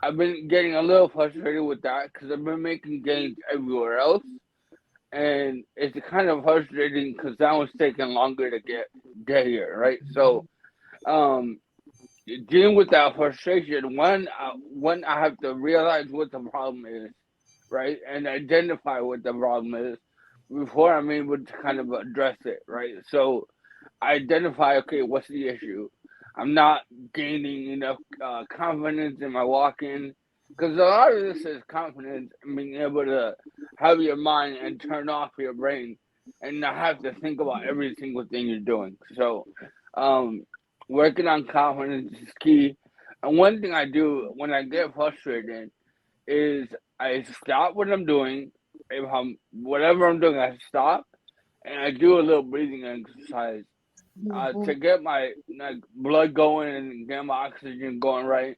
I've been getting a little frustrated with that because I've been making gains everywhere else, and it's kind of frustrating because that was taking longer to get here, right? So, um, dealing with that frustration, one I have to realize what the problem is, right, and identify what the problem is before I'm able to kind of address it, right? So, I identify, okay, what's the issue? I'm not gaining enough confidence in my walking because a lot of this is confidence and being able to have your mind and turn off your brain and not have to think about every single thing you're doing. So, um, working on confidence is key. And one thing I do when I get frustrated is I stop what I'm doing. If I'm whatever I'm doing, I stop and I do a little breathing exercise to get my like, blood going and get my oxygen going right.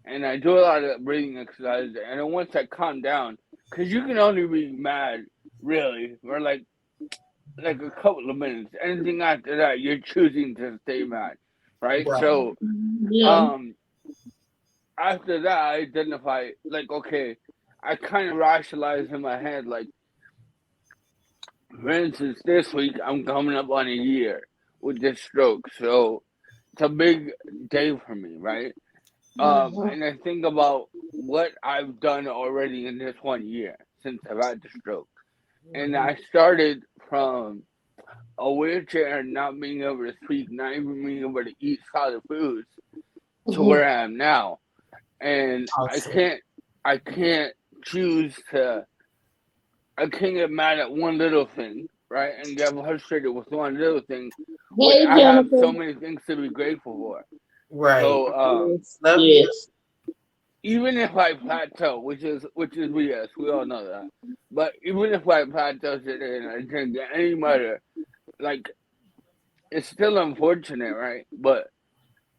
And I do a lot of breathing exercises. And then once I calm down, because you can only be mad really for like a couple of minutes. Anything after that, you're choosing to stay mad, right? Right. So Yeah. um, after that, I identify like okay, I kind of rationalize in my head like, for instance, this week I'm coming up on a year with this stroke, so it's a big day for me, right? Mhm. And I think about what I've done already in this 1 year since I've had the stroke. And I started from a wheelchair and not being able to speak, not even being able to eat solid foods to Mhm. where I am now. And Awesome. I can't choose to, I can't get mad at one little thing, right? And get frustrated with one little thing when Hey, I have Jennifer. so many things to be grateful for. Right. So, Yes. Love you. Yes. even if I plateau, which is BS, we all know that. But even if I plateau today and I didn't get any better, like it's still unfortunate, right? But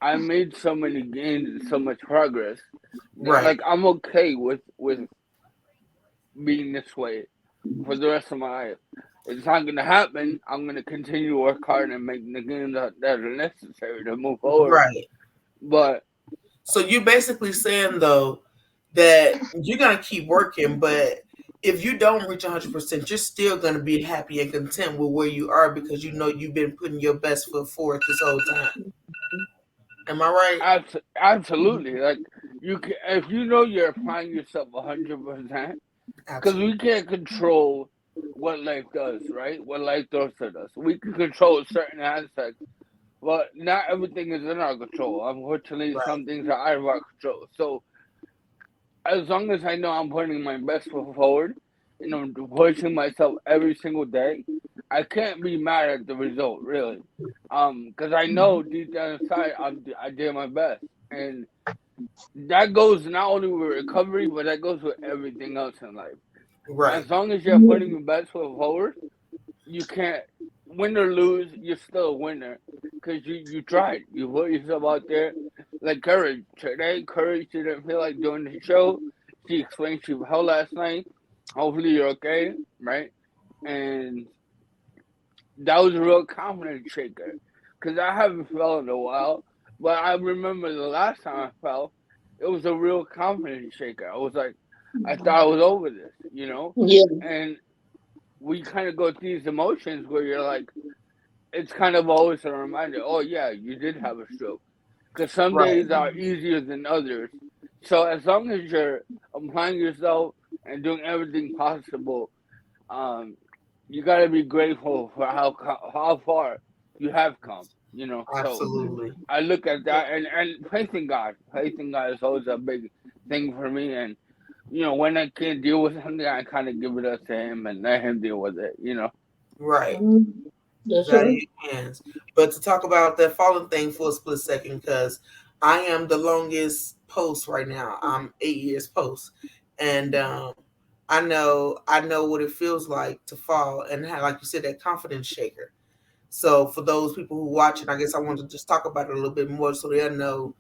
I made so many gains and so much progress that Right. like I'm okay with being this way for the rest of my life. It's not gonna happen. I'm gonna continue to work hard and make the gains that are necessary to move forward. Right. But So you're basically saying though that you're gonna keep working, but if you don't reach 100%, you're still gonna be happy and content with where you are because you know you've been putting your best foot forward this whole time. Am I right? absolutely, like you can, if you know you're applying yourself 100%, because Absolutely. we can't control what life does, right? What life throws at us. We can control certain aspects, but not everything is in our control. Unfortunately, Right. some things are out of our control. So as long as I know I'm putting my best foot forward and I'm pushing myself every single day, I can't be mad at the result, really. Because I know deep down inside I did my best, and that goes not only with recovery, but that goes with everything else in life. Right. As long as you're putting your best foot forward, you can't win or lose. You're still a winner because you tried. You put yourself out there. Like Courage today, Courage didn't feel like doing the show. She explained she fell last night. Hopefully you're okay, right? And that was a real confidence shaker because I haven't fell in a while, but I remember the last time I fell, it was a real confidence shaker. I was like, I thought I was over this, you know, Yeah. and we kind of go through these emotions where you're like, it's kind of always a reminder. Oh yeah, you did have a stroke because some Right. days are easier than others. So as long as you're applying yourself and doing everything possible, um, you got to be grateful for how far you have come. You know, so Absolutely. I look at that and faith in God. Faith in God is always a big thing for me. And you know, when I can't deal with something, I kind of give it up to Him and let Him deal with it. You know. Right. That's It's out of right. your hands. But to talk about that falling thing for a split second, because I am the longest post right now. I'm 8 years post, and I know what it feels like to fall and have, like you said, that confidence shaker. So for those people who watching, I guess I want to just talk about it a little bit more so they'll know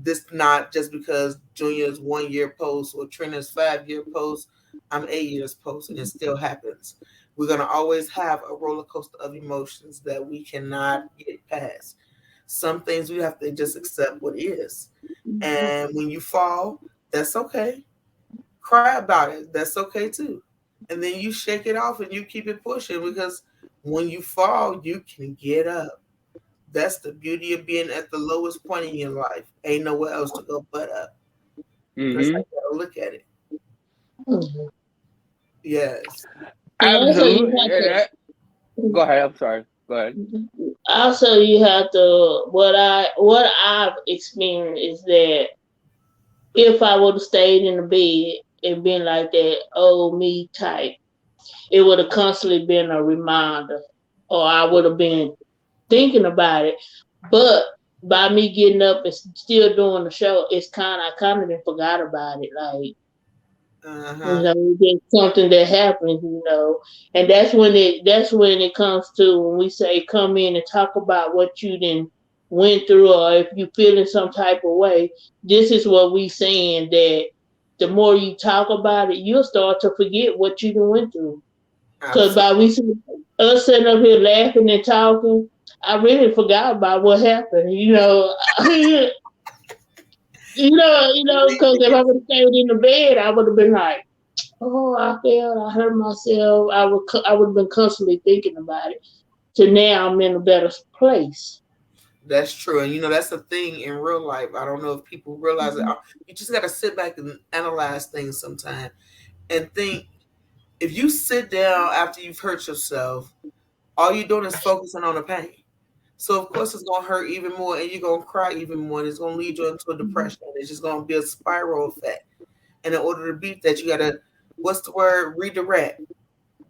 this not just because Junior's 1 year post or Trina's 5 year post. I'm 8 years post, and it still happens. We're gonna always have a roller coaster of emotions that we cannot get past. Some things we have to just accept what is. And when you fall, that's okay. Cry about it. That's okay too. And then you shake it off and you keep it pushing because when you fall, you can get up. That's the beauty of being at the lowest point in your life. Ain't nowhere else to go but up. That's how Mm-hmm. you gotta look at it. Mhm. Yes. And also you Absolutely. have to Go ahead. I'm sorry. Go ahead. also you have to what I've experienced is that if I would have stayed in the bed and been like that old me type, it would have constantly been a reminder, or I would have been thinking about it. But by me getting up and still doing the show, I kind of done forgot about it. Like, Uh you huh. know, it's something that happens, you know, and that's when it comes to when we say come in and talk about what you done went through, or if you feeling some type of way. This is what we saying, that the more you talk about it, you'll start to forget what you done went through. Cause Absolutely. by us sitting up here laughing and talking, I really forgot about what happened. You know, because if I would have stayed in the bed, I would have been like, "Oh, I failed. I hurt myself." I would have been constantly thinking about it. So now I'm in a better place. That's true. And that's the thing in real life. I don't know if people realize it. You just gotta sit back and analyze things sometime and think if you sit down after you've hurt yourself, all you're doing is focusing on the pain. So of course it's gonna hurt even more, and you're gonna cry even more, and it's gonna lead you into a depression. It's just gonna be a spiral effect. And in order to beat that, you gotta, what's the word? Redirect,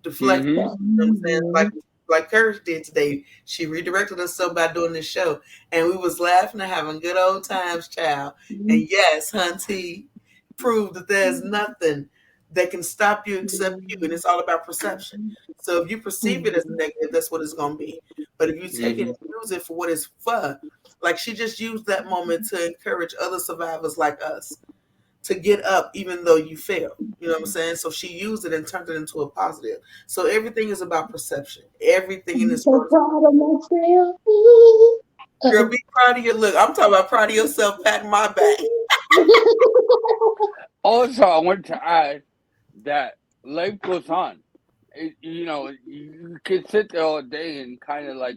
deflect. Mm-hmm. You know what I'm saying? Mhm. Like Courage did today. She redirected herself by doing this show, and we was laughing and having good old times, child. And yes, Hunty proved that there's nothing that can stop you except you, and it's all about perception. So if you perceive it as negative, that's what it's gonna be. But if you take it Mm-hmm. and use it for what it's for, like she just used that moment to encourage other survivors like us to get up even though you fail. You know what I'm saying? So she used it and turned it into a positive. So everything is about perception. Everything in I'm this so world. proud of myself. Girl, be proud of your look. I'm talking about proud of yourself, patting my back. Also, I want to add that life goes on. You know, you can sit there all day and kind of like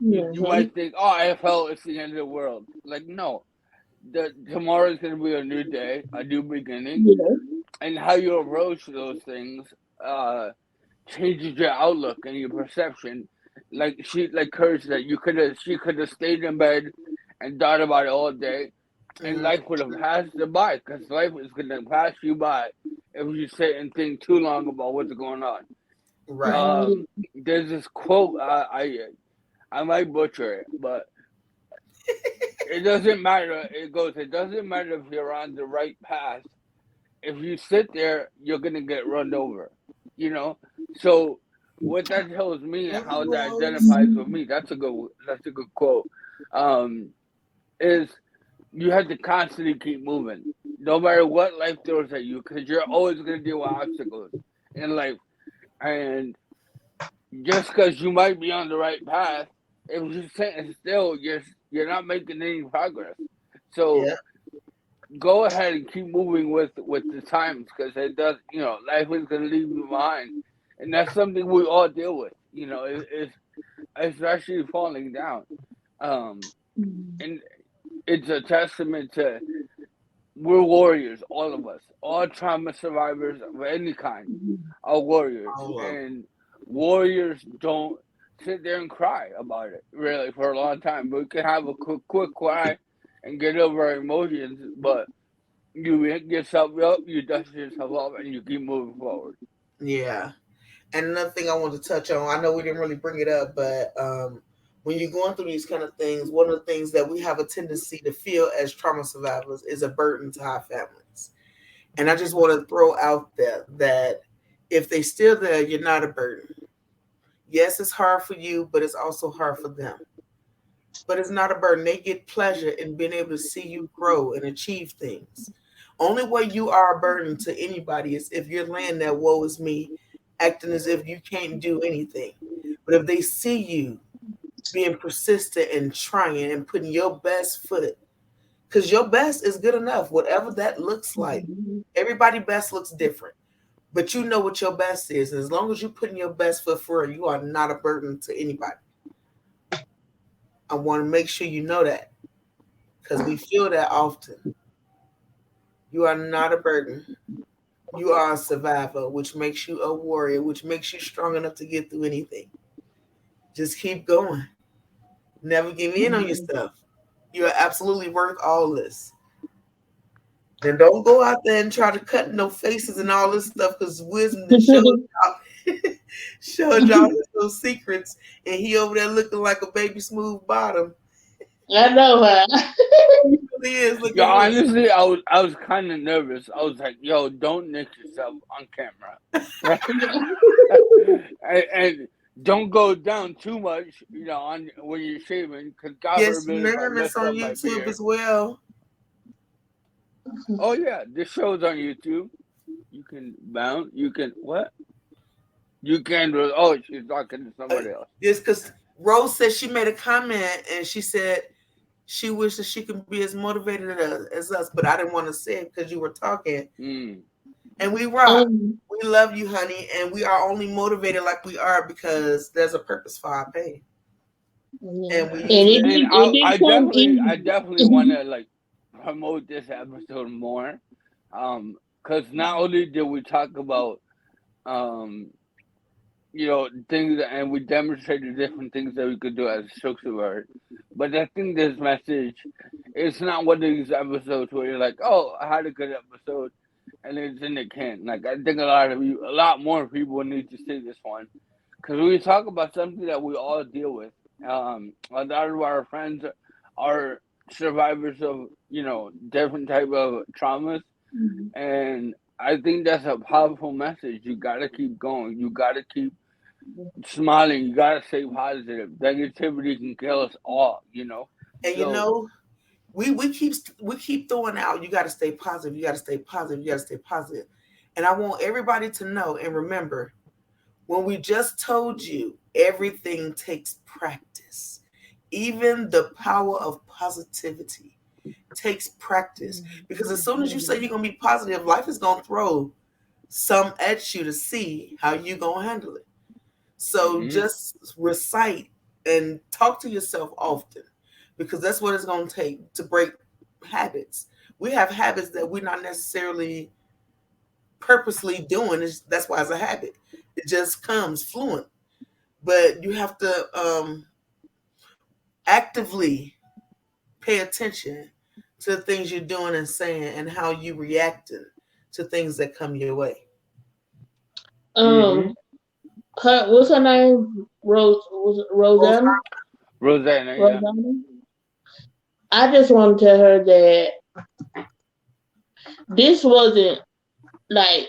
you Mhm. might think, oh, I felt it's the end of the world. Like, no, tomorrow is going to be a new day, a new beginning, Yeah. and how you approach those things uh, changes your outlook and your perception. Like her said, she could have stayed in bed and thought about it all day, and Mhm. life would have passed her by because life is going to pass you by if you sit and think too long about what's going on. Right. Right. There's this quote I might butcher it, but it doesn't matter. It goes. It doesn't matter if you're on the right path. If you sit there, you're gonna get run over. You know. So what that tells me and Morning, how that Rose. identifies with me. That's a good quote. Um, is you have to constantly keep moving, no matter what life throws at you, because you're always gonna deal with obstacles in life. And just because you might be on the right path, if you're sitting still, you're not making any progress. So Yeah. go ahead and keep moving with the times because it does. You know, life is gonna leave you behind, and that's something we all deal with. You know, it's especially falling down. Um, and it's a testament to we're warriors, all of us, all trauma survivors of any kind are warriors, All of and warriors don't sit there and cry about it really for a long time. We can have a quick cry and get over our emotions, but you pick yourself up, you dust yourself up, and you keep moving forward. Yeah. And another thing I want to touch on, I know we didn't really bring it up, but when you're going through these kind of things, one of the things that we have a tendency to feel as trauma survivors is a burden to our families. And I just want to throw out there that if they still there, you're not a burden. Yes, it's hard for you, but it's also hard for them. But it's not a burden. They get pleasure in being able to see you grow and achieve things. Only way you are a burden to anybody is if you're laying there, woe is me, acting as if you can't do anything. But if they see you being persistent and trying and putting your best foot, because your best is good enough, whatever that looks like. Everybody best looks different, but you know what your best is. And as long as you're putting your best foot forward, you are not a burden to anybody. I want to make sure you know that because we feel that often. You are not a burden. You are a survivor, which makes you a warrior, which makes you strong enough to get through anything. Just keep going. Never give in on yourself. You are absolutely worth all this. Then don't go out there and try to cut no faces and all this stuff because wisdom that showed y'all, showed y'all those secrets, and he over there looking like a baby smooth bottom. I know her. He really is Yeah, looking really. honestly, I was kind of nervous. I was like, "Yo, don't nick yourself on camera, right?" And don't go down too much, you know, on when you're shaving, because God Yes, forbid if I ma'am. It's mess on up my YouTube beard. as well. Oh yeah, this show's on YouTube. You can bounce. You can what? You can do. Oh, she's talking to Uh, somebody else. yes, because Rose said she made a comment and she said she wishes she could be as motivated as us, but I didn't want to say it because you were talking. Mm. And we rock. Um, We love you, honey, and we are only motivated like we are because there's a purpose for our pain, yeah. and we And use that. It didn't come I easy. definitely want to like promote this episode more, because not only did we talk about um you know, things and we demonstrated different things that we could do as a survivor. But I think this message it's not one of these episodes where you're like, oh, I had a good episode and it's in the can. Like I think a lot more people need to see this one because we talk about something that we all deal with. A lot of our friends are survivors of different type of traumas, and I think that's a powerful message. You gotta keep going. You gotta keep smiling. You gotta stay positive. Negativity can kill us all. And So we keep throwing out, you got to stay positive, you got to stay positive, you got to stay positive. And I want everybody to know and remember, when we just told you everything takes practice, even the power of positivity takes practice. Because as soon as you say you're going to be positive, life is going to throw some at you to see how you going to handle it. So Mm-hmm. just recite and talk to yourself often, because that's what it's going to take to break habits. We have habits that we're not necessarily purposely doing. That's why it's a habit. It just comes fluent. But you have to actively pay attention to the things you're doing and saying and how you reacting to things that come your way. Mm-hmm. Um, what's her name? Was it Also, Rosanna? Rosanna, yeah. Rosanna. I just want to tell her that this wasn't like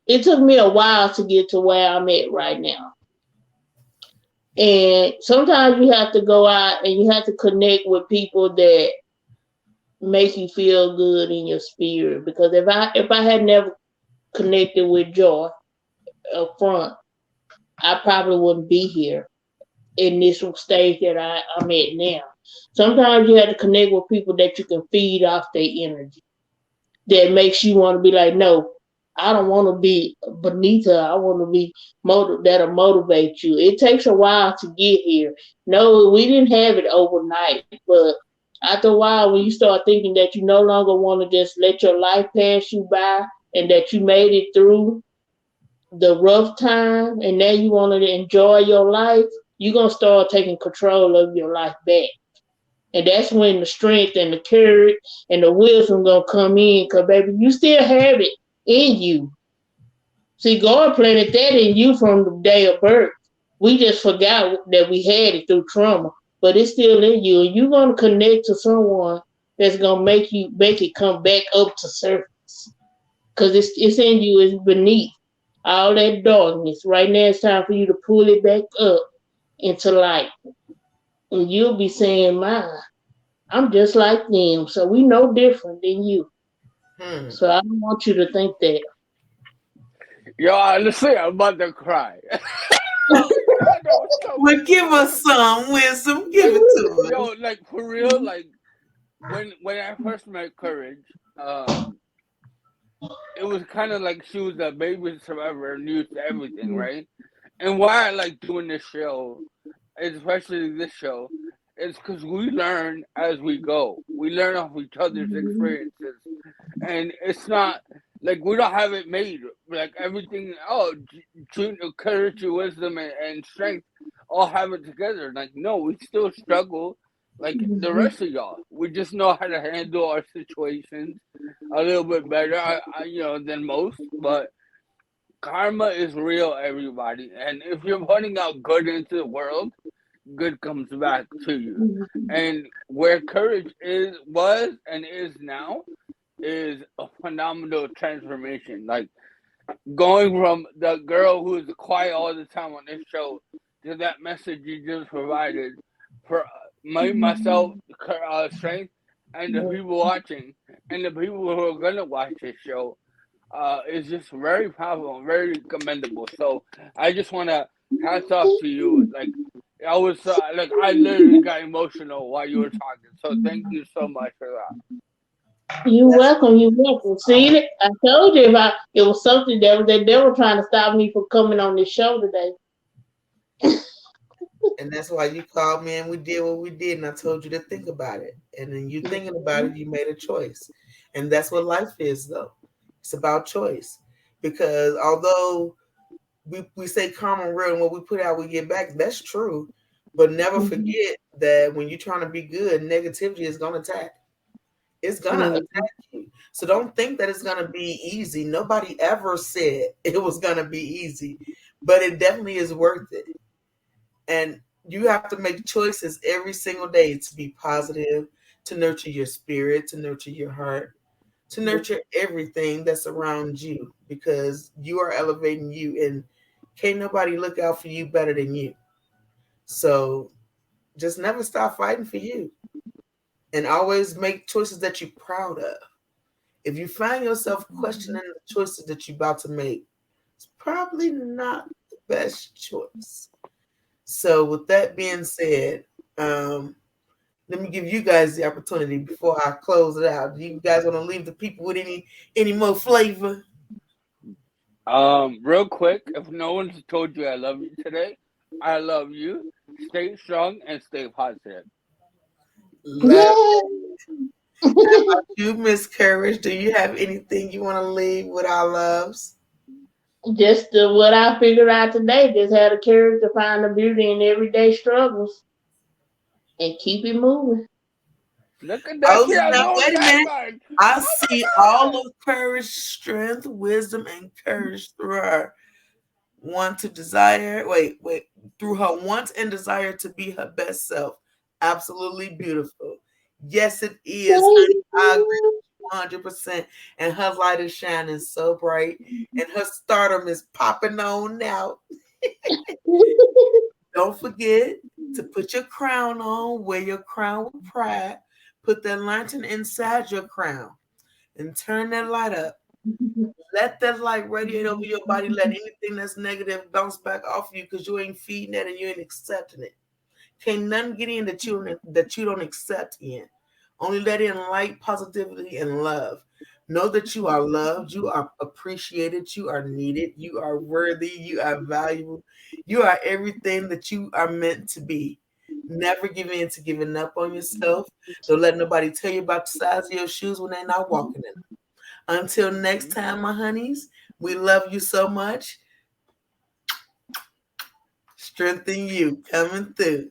it took me a while to get to where I'm at right now. And sometimes you have to go out and you have to connect with people that make you feel good in your spirit. Because if I had never connected with Joy up front, I probably wouldn't be here in this stage that I'm at now. Sometimes you have to connect with people that you can feed off their energy. That makes you want to be like, no, I don't want to be Benita. I want to be that'll motivate you. It takes a while to get here. No, we didn't have it overnight, but after a while, when you start thinking that you no longer want to just let your life pass you by and that you made it through the rough time and now you want to enjoy your life, you're going to start taking control of your life back. And that's when the strength and the courage and the wisdom gonna come in, cause baby, you still have it in you. See, God planted that in you from the day of birth. We just forgot that we had it through trauma, but it's still in you, and you're gonna connect to someone that's gonna make it come back up to surface, cause it's in you, it's beneath all that darkness. Right now, it's time for you to pull it back up into light, and you'll be saying, "My, I'm just like them, so we no different than you." hmm. So I don't want you to think that. Yo, honestly, I'm about to cry. That was so Well, give beautiful. us some wisdom. Give it to Yo, us. like for real, like when I first met Courage, it was kind of like she was a baby survivor, new to everything, right? And why I like doing this show, especially this show, is because we learn as we go. We learn off each other's experiences, and it's not like we don't have it made. Like everything, courage, wisdom, and strength all have it together. Like no, we still struggle. Like the rest of y'all, we just know how to handle our situations a little bit better, than most. But karma is real, everybody. And if you're putting out good into the world, good comes back to you. And where courage was and is now is a phenomenal transformation. Like going from the girl who is quiet all the time on this show to that message you just provided for myself, strength, and the people watching, and the people who are gonna watch this show, is just very powerful and very commendable. So I just want to hats off to you. Like I was like I literally got emotional while you were talking. So thank you so much for that. You That's welcome, you welcome. See it? I told you if it was something that they were trying to stop me from coming on this show today. and that's why you called me and we did what we did, and I told you to think about it. And then you thinking about it, you made a choice. And that's what life is though. It's about choice. Because although we say karma real and what we put out we get back, that's true. But never forget that when you're trying to be good, negativity is gonna attack. It's gonna attack you. So don't think that it's gonna be easy. Nobody ever said it was gonna be easy, but it definitely is worth it. And you have to make choices every single day to be positive, to nurture your spirit, to nurture your heart, to nurture everything that's around you, because you are elevating you, and can't nobody look out for you better than you. So just never stop fighting for you. and always make choices that you're proud of. If you find yourself questioning the choices that you're about to make, it's probably not the best choice. So, with that being said, let me give you guys the opportunity before I close it out. Do you guys want to leave the people with any more flavor? Real quick, if no one's told you I love you today, I love you. Stay strong and stay positive. Love Yeah. you, Miss Courage. Do you have anything you want to leave with our loves? Just what I figured out today. Just had the courage to find the beauty in everyday struggles and keep it moving. Look at that Oh, kid, I'm now going wait a minute. tagline. I Oh see my all god! of courage, strength, wisdom, and courage through her. Want to desire, wait, through her wants and desire to be her best self. Absolutely beautiful. Yes, it is, Thank honey. I agree you. 100%. And her light is shining so bright, and her stardom is popping on now. Don't forget to put your crown on, wear your crown with pride, put that lantern inside your crown, and turn that light up. Let that light radiate over your body. Let anything that's negative bounce back off you because you ain't feeding it and you ain't accepting it. Can't nothing get in that you don't accept in. Only let in light, positivity, and love. Know that you are loved, you are appreciated, you are needed, you are worthy, you are valuable, you are everything that you are meant to be. Never give in to giving up on yourself. Don't let nobody tell you about the size of your shoes when they're not walking in them. Until next time, my honeys, we love you so much. Strengthen you coming through.